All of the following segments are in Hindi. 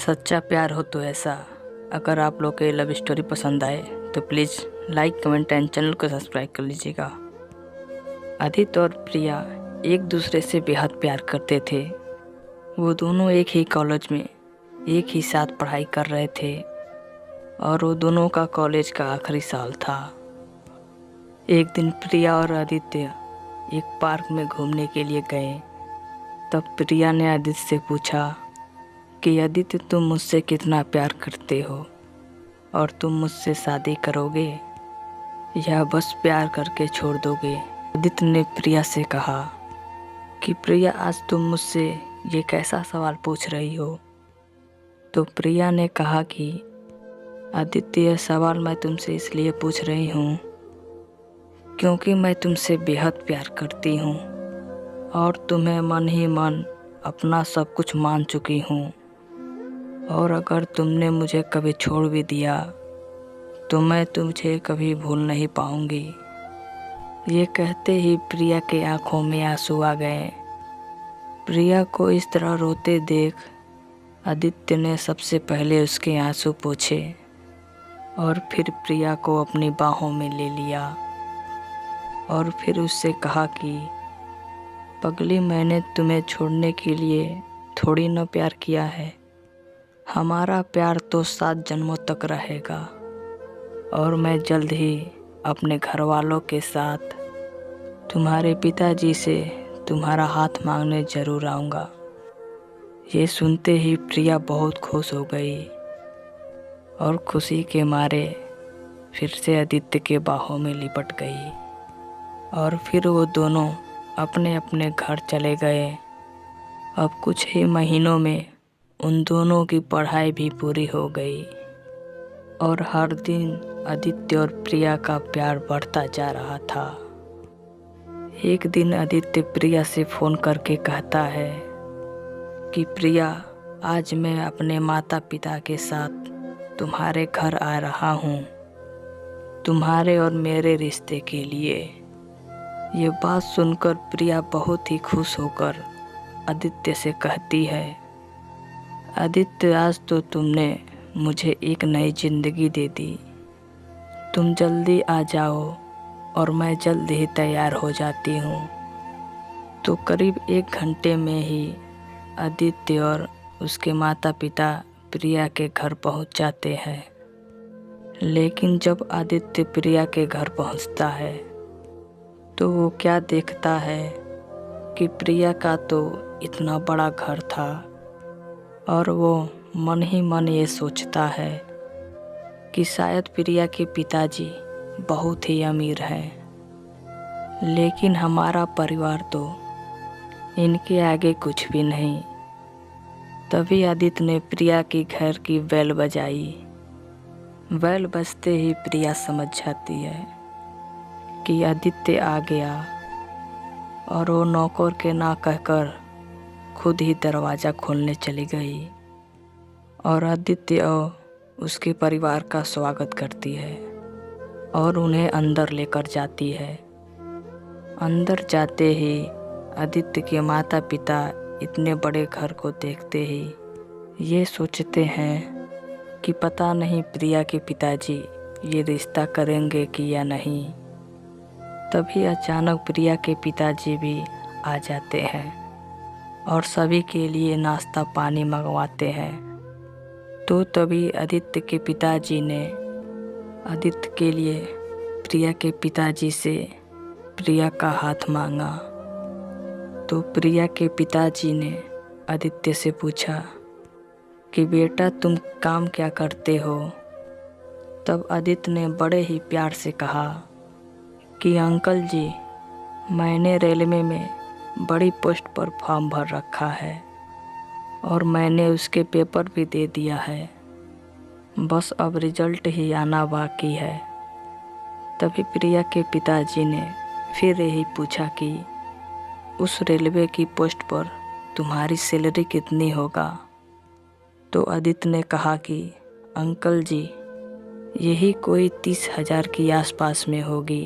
सच्चा प्यार हो तो ऐसा। अगर आप लोग के लव स्टोरी पसंद आए तो please like comment and channel को सब्सक्राइब कर लीजिएगा। आदित्य और प्रिया एक दूसरे से बेहद प्यार करते थे। वो दोनों एक ही कॉलेज में एक ही साथ पढ़ाई कर रहे थे और वो दोनों का कॉलेज का आखिरी साल था। एक दिन प्रिया और आदित्य एक पार्क में घूमने के लिए गए। तब प्रिया ने आदित्य से पूछा कि आदित्य, तुम मुझसे कितना प्यार करते हो और तुम मुझसे शादी करोगे या बस प्यार करके छोड़ दोगे। आदित्य ने प्रिया से कहा कि प्रिया, आज तुम मुझसे ये कैसा सवाल पूछ रही हो। तो प्रिया ने कहा कि आदित्य, यह सवाल मैं तुमसे इसलिए पूछ रही हूँ क्योंकि मैं तुमसे बेहद प्यार करती हूँ और तुम्हें मन ही मन अपना सब कुछ मान चुकी हूँ। और अगर तुमने मुझे कभी छोड़ भी दिया तो मैं तुझे कभी भूल नहीं पाऊंगी। ये कहते ही प्रिया के आंखों में आंसू आ गए। प्रिया को इस तरह रोते देख आदित्य ने सबसे पहले उसके आंसू पोंछे और फिर प्रिया को अपनी बाहों में ले लिया और फिर उससे कहा कि पगली, मैंने तुम्हें छोड़ने के लिए थोड़ी न प्यार किया है। हमारा प्यार तो 7 जन्मों तक रहेगा और मैं जल्द ही अपने घर वालों के साथ तुम्हारे पिताजी से तुम्हारा हाथ मांगने ज़रूर आऊँगा। ये सुनते ही प्रिया बहुत खुश हो गई और खुशी के मारे फिर से आदित्य के बाहों में लिपट गई और फिर वो दोनों अपने अपने घर चले गए। अब कुछ ही महीनों में उन दोनों की पढ़ाई भी पूरी हो गई और हर दिन आदित्य और प्रिया का प्यार बढ़ता जा रहा था। एक दिन आदित्य प्रिया से फ़ोन करके कहता है कि प्रिया, आज मैं अपने माता पिता के साथ तुम्हारे घर आ रहा हूँ, तुम्हारे और मेरे रिश्ते के लिए। ये बात सुनकर प्रिया बहुत ही खुश होकर आदित्य से कहती है, आदित्य, आज तो तुमने मुझे एक नई ज़िंदगी दे दी। तुम जल्दी आ जाओ और मैं जल्द ही तैयार हो जाती हूँ। तो करीब 1 घंटे में ही आदित्य और उसके माता पिता प्रिया के घर पहुँच जाते हैं। लेकिन जब आदित्य प्रिया के घर पहुँचता है तो वो क्या देखता है कि प्रिया का तो इतना बड़ा घर था और वो मन ही मन ये सोचता है कि शायद प्रिया के पिताजी बहुत ही अमीर हैं, लेकिन हमारा परिवार तो इनके आगे कुछ भी नहीं। तभी आदित्य ने प्रिया के घर की बेल बजाई। बेल बजते ही प्रिया समझ जाती है कि आदित्य आ गया और वो नौकर के ना कहकर खुद ही दरवाज़ा खोलने चली गई और आदित्य और उसके परिवार का स्वागत करती है और उन्हें अंदर लेकर जाती है। अंदर जाते ही आदित्य के माता पिता इतने बड़े घर को देखते ही ये सोचते हैं कि पता नहीं प्रिया के पिताजी ये रिश्ता करेंगे कि या नहीं। तभी अचानक प्रिया के पिताजी भी आ जाते हैं और सभी के लिए नाश्ता पानी मंगवाते हैं। तो तभी आदित्य के पिताजी ने आदित्य के लिए प्रिया के पिताजी से प्रिया का हाथ मांगा। तो प्रिया के पिताजी ने आदित्य से पूछा कि बेटा, तुम काम क्या करते हो। तब आदित्य ने बड़े ही प्यार से कहा कि अंकल जी, मैंने रेलवे में बड़ी पोस्ट पर फॉर्म भर रखा है और मैंने उसके पेपर भी दे दिया है, बस अब रिजल्ट ही आना बाकी है। तभी प्रिया के पिताजी ने फिर यही पूछा कि उस रेलवे की पोस्ट पर तुम्हारी सैलरी कितनी होगा। तो आदित्य ने कहा कि अंकल जी, यही कोई 30,000 के आसपास में होगी।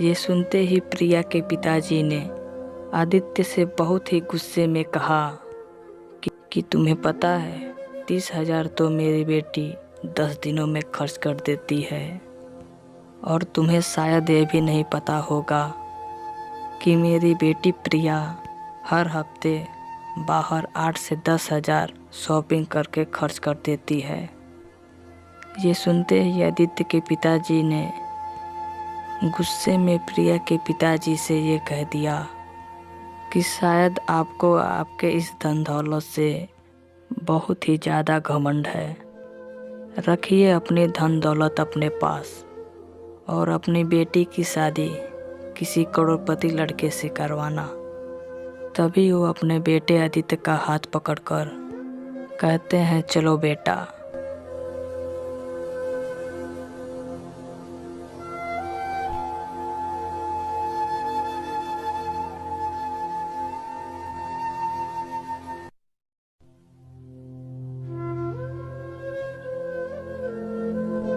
ये सुनते ही प्रिया के पिताजी ने आदित्य से बहुत ही गुस्से में कहा कि तुम्हें पता है 30,000 तो मेरी बेटी 10 दिनों में खर्च कर देती है। और तुम्हें शायद ये भी नहीं पता होगा कि मेरी बेटी प्रिया हर हफ्ते बाहर 8 से 10,000 शॉपिंग करके खर्च कर देती है। ये सुनते ही आदित्य के पिताजी ने गुस्से में प्रिया के पिताजी से ये कह दिया कि शायद आपको आपके इस धन दौलत से बहुत ही ज़्यादा घमंड है। रखिए अपनी धन दौलत अपने पास और अपनी बेटी की शादी किसी करोड़पति लड़के से करवाना। तभी वो अपने बेटे आदित्य का हाथ पकड़कर कहते हैं, चलो बेटा